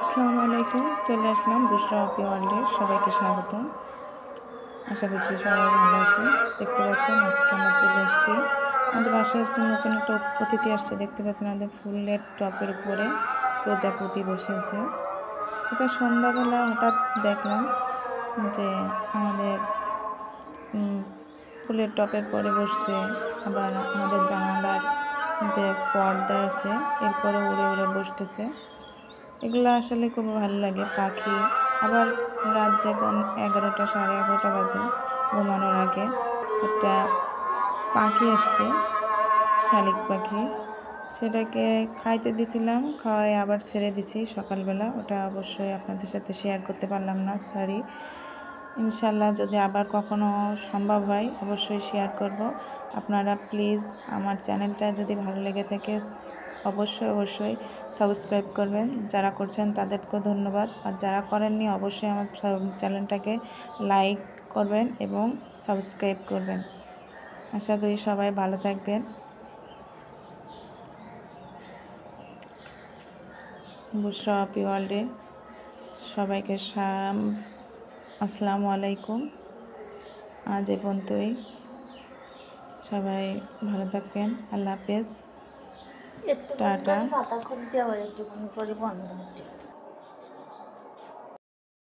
আসসালামু আলাইকুম। চলে আসলাম বুশরা হ্যাপি ওয়ার্ল্ডে। সবাইকে স্বাগতম। আশা করছি সবাই ভালো আছেন। দেখতে পাচ্ছেন আজকে আমরা চলে এসেছি আমাদের বাসায় আজকে নতুন একটা অতিথি আসছে। দেখতে পাচ্ছেন আমাদের ফুলের টপের উপরে প্রজাপতি বসেছে। এটা সন্ধ্যাবেলা হঠাৎ দেখলাম যে আমাদের ফুলের টপের পরে বসছে। আবার আমাদের জানালার যে পর্দা আছে এরপরে উড়ে উড়ে বসতেছে। এগুলো আসলে খুব ভালো লাগে পাখি। আবার রাত যখন 11টা 11:30 বাজে ঘুমানোর আগে একটা পাখি আসছে, শালিক পাখি। সেটাকে খাইতে দিছিলাম, খাওয়াই আবার ছেড়ে দিছি সকালবেলা। ওটা অবশ্যই আপনাদের সাথে শেয়ার করতে পারলাম না, সরি। ইনশাল্লাহ যদি আবার কখনো সম্ভব হয় অবশ্যই শেয়ার করব। আপনারা প্লিজ আমার চ্যানেলটা যদি ভালো লেগে থাকে অবশ্যই সাবস্ক্রাইব করবেন। যারা করছেন তাদেরকেও ধন্যবাদ, আর যারা করেননি অবশ্যই আমার চ্যানেলটাকে লাইক করবেন এবং সাবস্ক্রাইব করবেন। আশা করি সবাই ভালো থাকবেন। বুশরা হ্যাপি ওয়ার্ল্ডে সবাইকে আসসালামু আলাইকুম। আজ এ পর্যন্তই, সবাই ভালো থাকবেন। আল্লাহ হাফেজ, টাটা।